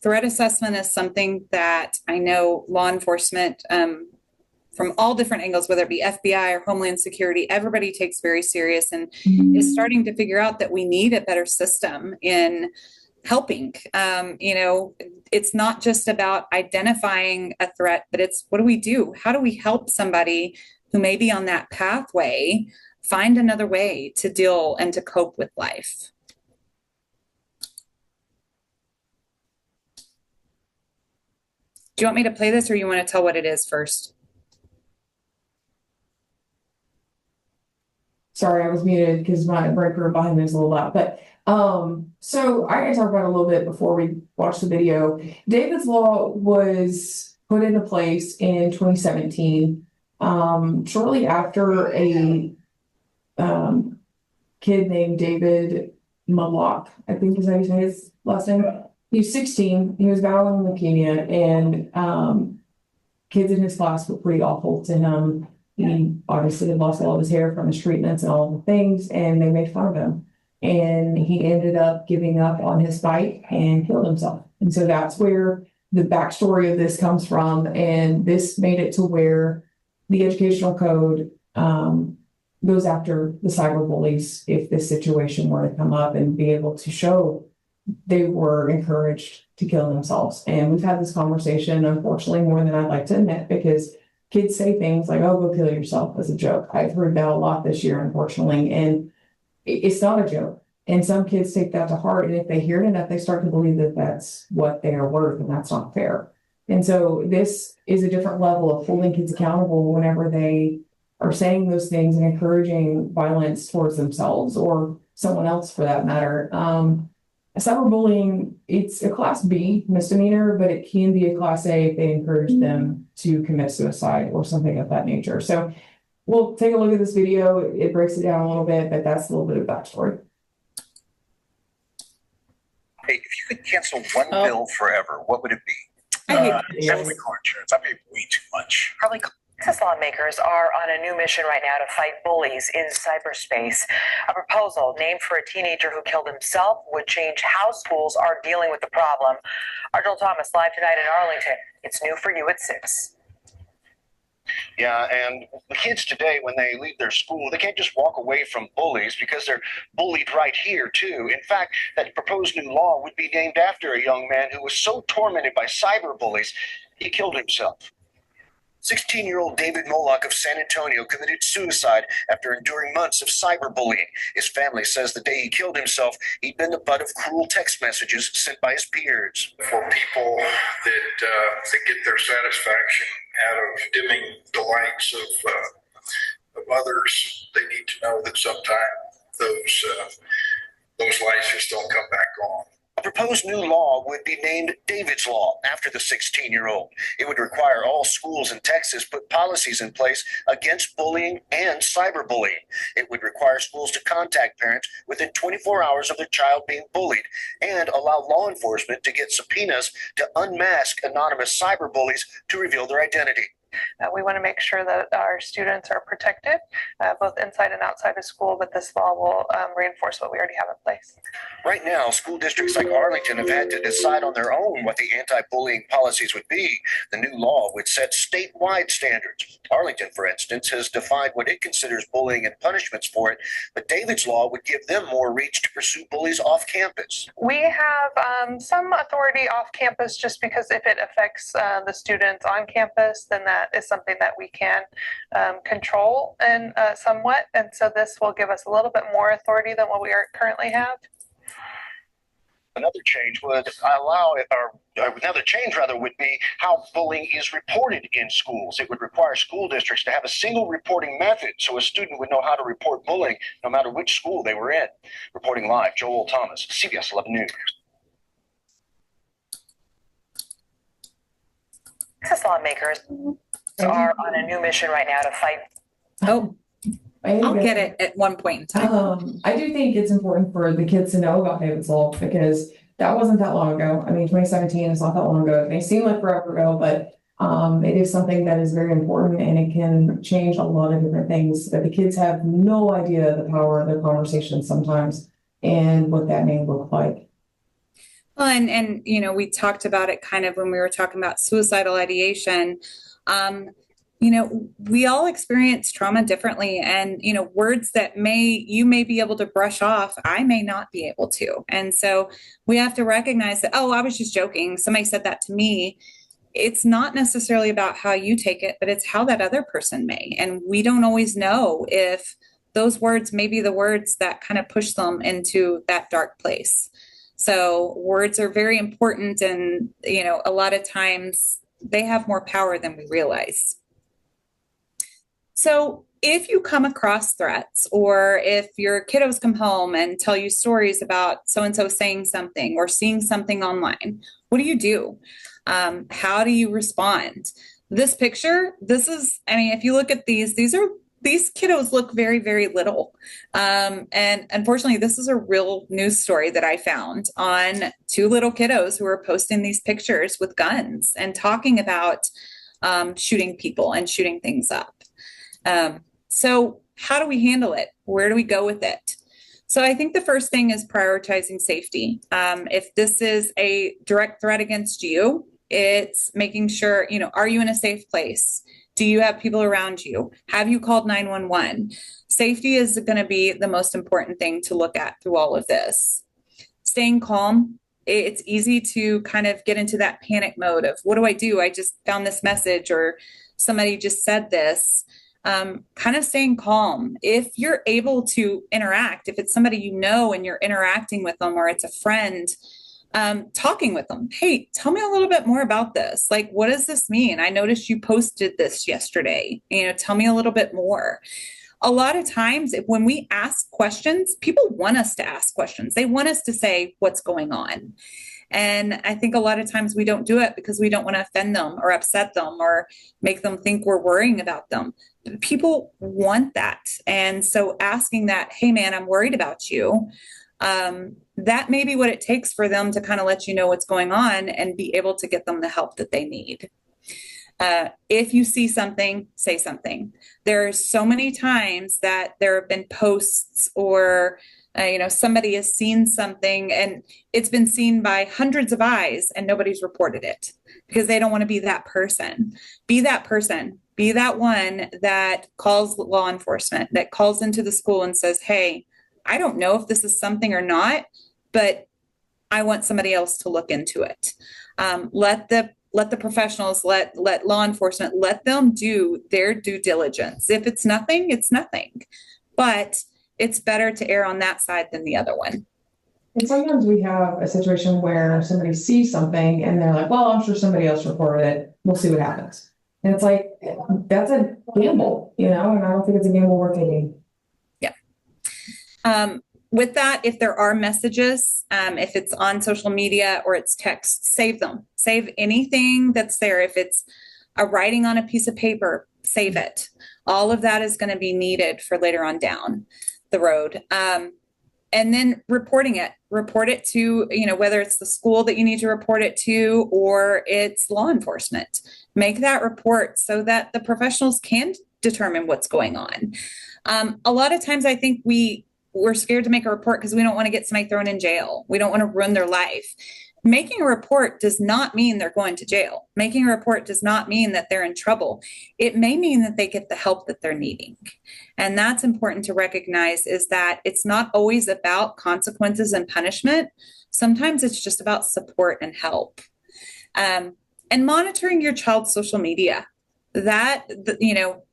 threat assessment is something that I know law enforcement, from all different angles, whether it be FBI or Homeland Security, everybody takes very serious and is starting to figure out that we need a better system in helping. It's not just about identifying a threat, but it's what do we do? How do we help somebody who may be on that pathway find another way to deal and to cope with life? Do you want me to play this, or you want to tell what it is first? Sorry, I was muted because my breaker behind me is a little loud. But so I can talk about it a little bit before we watch the video. David's Law was put into place in 2017, shortly after a kid named David Malak, I think is how you say his last name. He was 16. He was battling leukemia, and kids in his class were pretty awful to him. He obviously had lost all of his hair from his treatments and all the things, and they made fun of him. And he ended up giving up on his fight and killed himself. And so that's where the backstory of this comes from. And this made it to where the educational code goes after the cyberbullies if this situation were to come up, and be able to show they were encouraged to kill themselves. And we've had this conversation, unfortunately, more than I'd like to admit, because kids say things like, oh, go kill yourself, as a joke. I've heard that a lot this year, unfortunately, and it's not a joke. And some kids take that to heart, and if they hear it enough, they start to believe that that's what they are worth, and that's not fair. And so this is a different level of holding kids accountable whenever they are saying those things and encouraging violence towards themselves or someone else for that matter. Cyberbullying, it's a Class B misdemeanor, but it can be a Class A if they encourage them to commit suicide or something of that nature. So we'll take a look at this video. It breaks it down a little bit, but that's a little bit of backstory. Hey, if you could cancel one bill forever, what would it be? Definitely car insurance. I pay way too much. Probably Texas lawmakers are on a new mission right now to fight bullies in cyberspace. A proposal named for a teenager who killed himself would change how schools are dealing with the problem. Arnold Thomas live tonight in Arlington. It's new for you at 6. Yeah, and the kids today, when they leave their school, they can't just walk away from bullies because they're bullied right here, too. In fact, that proposed new law would be named after a young man who was so tormented by cyberbullies, he killed himself. 16-year-old David Molak of San Antonio committed suicide after enduring months of cyberbullying. His family says the day he killed himself, he'd been the butt of cruel text messages sent by his peers. For people that get their satisfaction out of dimming the lights of others, they need to know that sometimes those lights just don't come back on. A proposed new law would be named David's Law after the 16-year-old. It would require all schools in Texas put policies in place against bullying and cyberbullying. It would require schools to contact parents within 24 hours of their child being bullied and allow law enforcement to get subpoenas to unmask anonymous cyberbullies to reveal their identity. We want to make sure that our students are protected, both inside and outside of school, but this law will reinforce what we already have in place. Right now, school districts like Arlington have had to decide on their own what the anti-bullying policies would be. The new law would set statewide standards. Arlington, for instance, has defined what it considers bullying and punishments for it, but David's Law would give them more reach to pursue bullies off campus. We have some authority off campus just because if it affects the students on campus, then that is something that we can control and somewhat. And so this will give us a little bit more authority than what we currently have. Another change would would be how bullying is reported in schools. It would require school districts to have a single reporting method so a student would know how to report bullying no matter which school they were in. Reporting live, Joel Thomas, CBS 11 News. Texas lawmakers are on a new mission right now to fight. Oh, I'll get it at one point in time. I do think it's important for the kids to know about David's Law because that wasn't that long ago. I mean, 2017 is not that long ago. It may seem like forever ago, but it is something that is very important, and it can change a lot of different things that the kids have no idea the power of their conversations sometimes and what that may look like. Well, and you know, we talked about it kind of when we were talking about suicidal ideation. You know, we all experience trauma differently, and you know, words that you may be able to brush off, I may not be able to. And so we have to recognize that, oh, I was just joking. Somebody said that to me. It's not necessarily about how you take it, but it's how that other person may. And we don't always know if those words may be the words that kind of push them into that dark place. So words are very important, and you know, a lot of times they have more power than we realize. So if you come across threats, or if your kiddos come home and tell you stories about so-and-so saying something or seeing something online, what do you do? How do you respond? This picture, I mean, if you look at these kiddos look very, very little. And unfortunately, this is a real news story that I found on 2 little kiddos who were posting these pictures with guns and talking about shooting people and shooting things up. So how do we handle it? Where do we go with it? So I think the first thing is prioritizing safety. If this is a direct threat against you, it's making sure, you know, are you in a safe place? Do you have people around you? Have you called 911? Safety is going to be the most important thing to look at through all of this. Staying calm. It's easy to kind of get into that panic mode of, what do? I just found this message, or somebody just said this. Kind of staying calm. If you're able to interact, if it's somebody you know and you're interacting with them, or it's a friend, talking with them. Hey, tell me a little bit more about this. Like, what does this mean? I noticed you posted this yesterday. You know, tell me a little bit more. A lot of times when we ask questions, people want us to ask questions. They want us to say what's going on. And I think a lot of times we don't do it because we don't want to offend them or upset them or make them think we're worrying about them. People want that. And so asking that, hey man, I'm worried about you. That may be what it takes for them to kind of let you know what's going on and be able to get them the help that they need. If you see something, say something. There's so many times that there have been posts or you know, somebody has seen something and it's been seen by hundreds of eyes and nobody's reported it because they don't want to be that person. Be that person. Be that one that calls law enforcement, that calls into the school and says, hey, I don't know if this is something or not, but I want somebody else to look into it. Let the professionals, let law enforcement, let them do their due diligence. If it's nothing, it's nothing. But it's better to err on that side than the other one. And sometimes we have a situation where somebody sees something and they're like, well, I'm sure somebody else reported it. We'll see what happens. And it's like, that's a gamble, you know, and I don't think it's a gamble worth taking. Yeah. With that, if there are messages, if it's on social media or it's text, save them. Save anything that's there. If it's a writing on a piece of paper, save it. All of that is going to be needed for later on down the road. And then report it to, you know, whether it's the school that you need to report it to or it's law enforcement. Make that report so that the professionals can determine what's going on. A lot of times I think we're scared to make a report because we don't want to get somebody thrown in jail. We don't want to ruin their life. Making a report does not mean they're going to jail. Making a report does not mean that they're in trouble. It may mean that they get the help that they're needing. And that's important to recognize, is that it's not always about consequences and punishment. Sometimes it's just about support and help. And monitoring your child's social media. That, you know,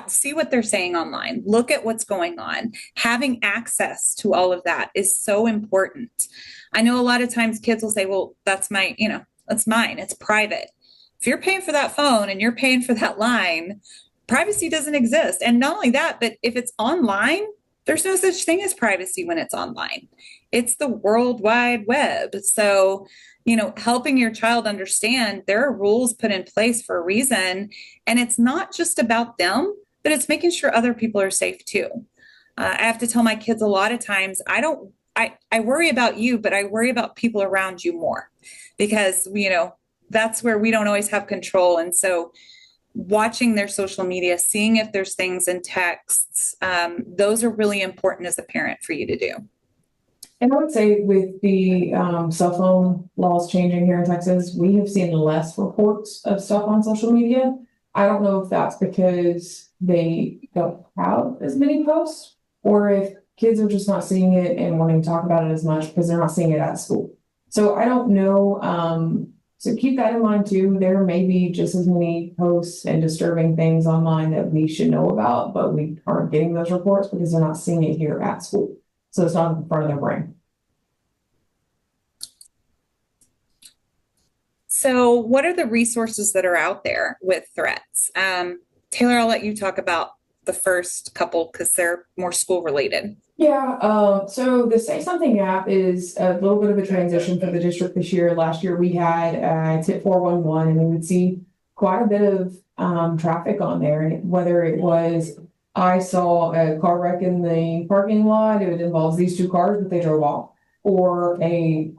see what they're saying online, look at what's going on. Having access to all of that is so important. I know a lot of times kids will say, well, that's mine, it's private. If you're paying for that phone and you're paying for that line, privacy doesn't exist. And not only that, but if it's online, there's no such thing as privacy when it's online. It's the World Wide Web. So, you know, helping your child understand there are rules put in place for a reason. And it's not just about them, but it's making sure other people are safe too. I have to tell my kids a lot of times, I don't I worry about you, but I worry about people around you more because, that's where we don't always have control. And so watching their social media, seeing if there's things in texts, those are really important as a parent for you to do. And I would say with the cell phone laws changing here in Texas, we have seen less reports of stuff on social media. I don't know if that's because they don't have as many posts or if kids are just not seeing it and wanting to talk about it as much because they're not seeing it at school. So I don't know. So keep that in mind too. There may be just as many posts and disturbing things online that we should know about, but we aren't getting those reports because they're not seeing it here at school. So it's not in front of their brain. So what are the resources that are out there with threats? Taylor, I'll let you talk about the first couple because they're more school related. Yeah, so the Say Something app is a little bit of a transition for the district this year. Last year we had tip 411 and we would see quite a bit of traffic on there, whether it was I saw a car wreck in the parking lot, it involves these two cars that they drove off, or a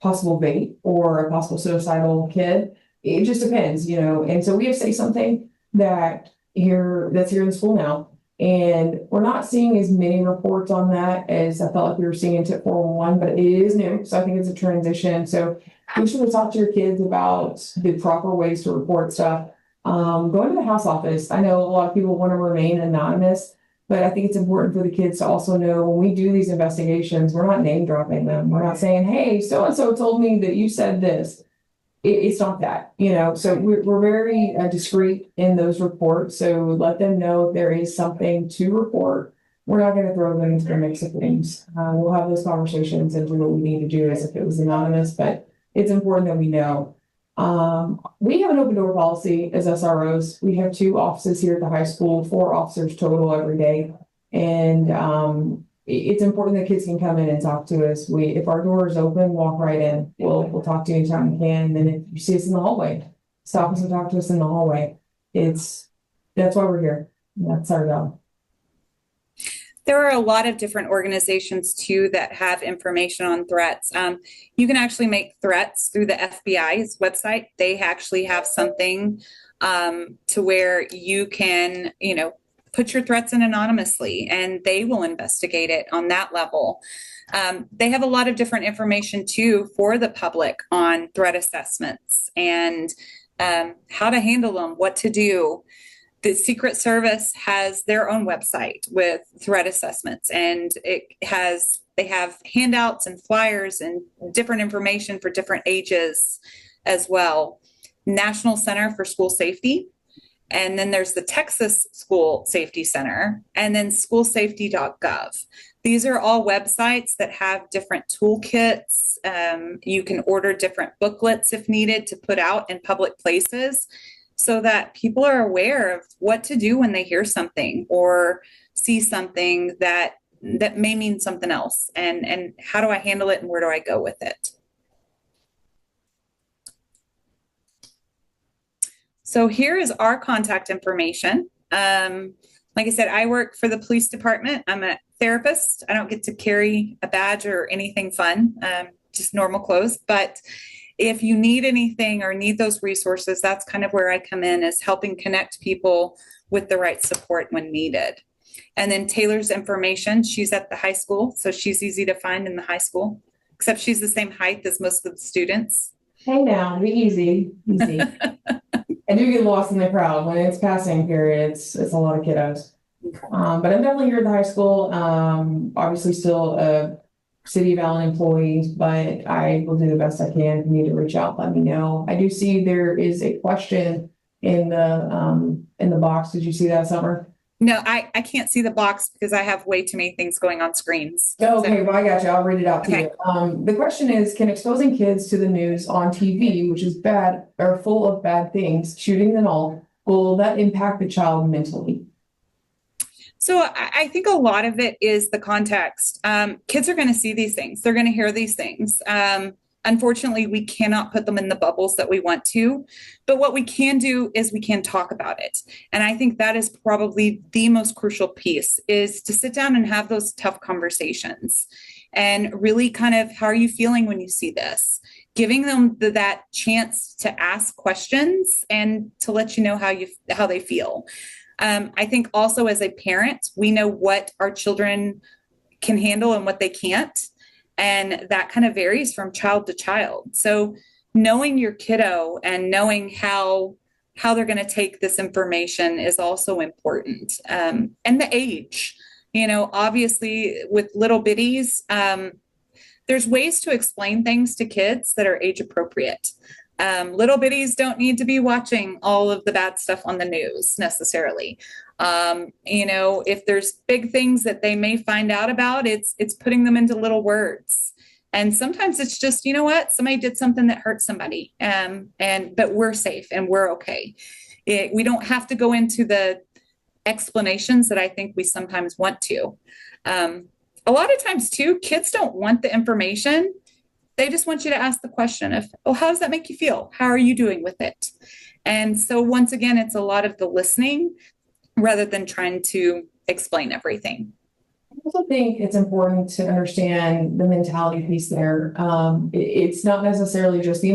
possible bait or a possible suicidal kid. It just depends, and so we have Say Something that's here in the school now. And we're not seeing as many reports on that as I felt like we were seeing in tip 411, but it is new. So I think it's a transition. So you should talk to your kids about the proper ways to report stuff. Going to the house office. I know a lot of people want to remain anonymous, but I think it's important for the kids to also know when we do these investigations, we're not name dropping them. We're not saying, hey, so-and-so told me that you said this. It's not that, so we're very discreet in those reports. So let them know if there is something to report. We're not going to throw them into the mix of things. We'll have those conversations and do what we need to do as if it was anonymous, but it's important that we know. We have an open door policy as SROs. We have 2 offices here at the high school, 4 officers total every day. And it's important that kids can come in and talk to us. If our door is open, walk right in. We'll talk to you anytime we can. And then if you see us in the hallway, stop us and talk to us in the hallway. That's why we're here. That's our job. There are a lot of different organizations too that have information on threats. You can actually make threats through the FBI's website. They actually have something to where you can, put your threats in anonymously and they will investigate it on that level. They have a lot of different information too for the public on threat assessments and how to handle them, what to do. The Secret Service has their own website with threat assessments and they have handouts and flyers and different information for different ages as well. National Center for School Safety. And then there's the Texas School Safety Center and then schoolsafety.gov. These are all websites that have different toolkits. You can order different booklets if needed to put out in public places so that people are aware of what to do when they hear something or see something that may mean something else and how do I handle it and where do I go with it. So here is our contact information. Like I said, I work for the police department. I'm a therapist. I don't get to carry a badge or anything fun, just normal clothes. But if you need anything or need those resources, that's kind of where I come in, is helping connect people with the right support when needed. And then Taylor's information, she's at the high school, so she's easy to find in the high school, except she's the same height as most of the students. Hey now, be easy. I do get lost in the crowd when it's passing period. It's a lot of kiddos. But I'm definitely here at the high school. Obviously still a City of Allen employee, but I will do the best I can. If you need to reach out, let me know. I do see there is a question in the box. Did you see that, Summer? No, I can't see the box because I have way too many things going on screens. Okay, well, I got you. I'll read it out to you. The question is, can exposing kids to the news on TV, which is bad or full of bad things, shootings and all, will that impact the child mentally? So I think a lot of it is the context. Kids are going to see these things. They're going to hear these things. unfortunately, we cannot put them in the bubbles that we want to, but what we can do is we can talk about it. And I think that is probably the most crucial piece, is to sit down and have those tough conversations and really kind of, how are you feeling when you see this? Giving them that chance to ask questions and to let you know how they feel. I think also as a parent, we know what our children can handle and what they can't. And that kind of varies from child to child. So knowing your kiddo and knowing how they're going to take this information is also important. And the age, obviously with little bitties, there's ways to explain things to kids that are age appropriate. Little bitties don't need to be watching all of the bad stuff on the news necessarily. If there's big things that they may find out about, it's putting them into little words. And sometimes it's just, somebody did something that hurt somebody, but we're safe and we're okay. We don't have to go into the explanations that I think we sometimes want to. A lot of times too, kids don't want the information. They just want you to ask the question of, how does that make you feel? How are you doing with it? And so once again, it's a lot of the listening rather than trying to explain everything. I also think it's important to understand the mentality piece there. It's not necessarily just the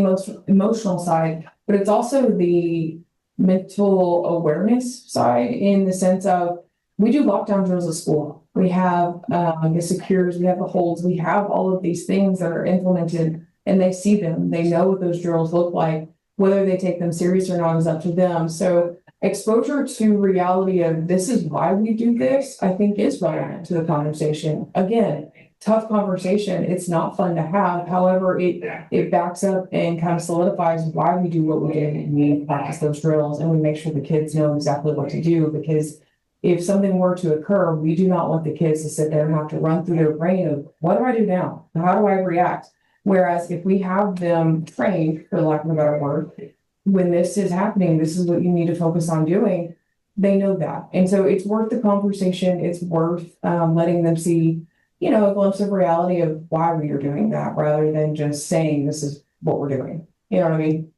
emotional side, but it's also the mental awareness side, in the sense of, we do lockdown drills at school. We have the secures, we have the holds, we have all of these things that are implemented, and they see them. They know what those drills look like. Whether they take them serious or not is up to them. So exposure to reality of, this is why we do this, I think is relevant to the conversation. Again, tough conversation. It's not fun to have. However, it backs up and kind of solidifies why we do what we do, and we practice those drills, and we make sure the kids know exactly what to do, because if something were to occur, we do not want the kids to sit there and have to run through their brain of, what do I do now? How do I react? Whereas if we have them trained, for lack of a better word, when this is happening, this is what you need to focus on doing, they know that. And so it's worth the conversation. It's worth letting them see, a glimpse of reality of why we are doing that, rather than just saying this is what we're doing. You know what I mean?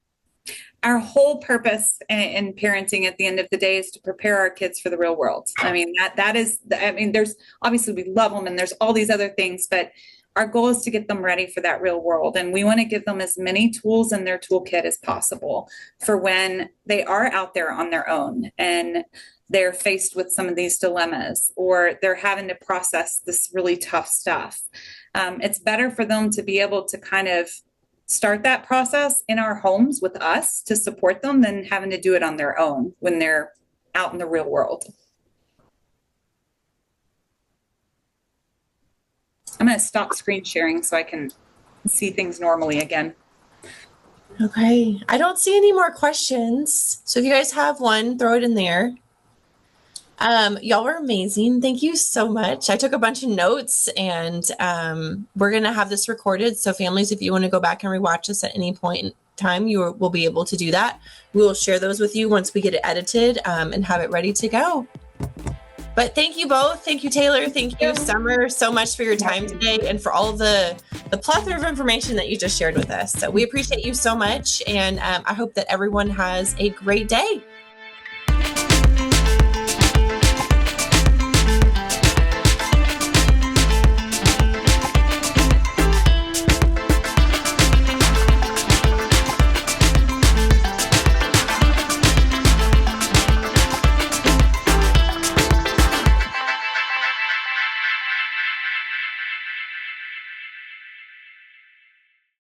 Our whole purpose in parenting at the end of the day is to prepare our kids for the real world. I mean, there's obviously, we love them and there's all these other things, but our goal is to get them ready for that real world. And we want to give them as many tools in their toolkit as possible for when they are out there on their own and they're faced with some of these dilemmas, or they're having to process this really tough stuff. It's better for them to be able to kind of start that process in our homes with us to support them than having to do it on their own when they're out in the real world. I'm going to stop screen sharing so I can see things normally again. Okay. I don't see any more questions. So if you guys have one, throw it in there. Y'all were amazing. Thank you so much. I took a bunch of notes, and we're going to have this recorded. So families, if you want to go back and rewatch this at any point in time, you will be able to do that. We will share those with you once we get it edited and have it ready to go. But thank you both. Thank you, Taylor. Thank you, Summer, so much for your time today and for all of the plethora of information that you just shared with us. So we appreciate you so much. And I hope that everyone has a great day.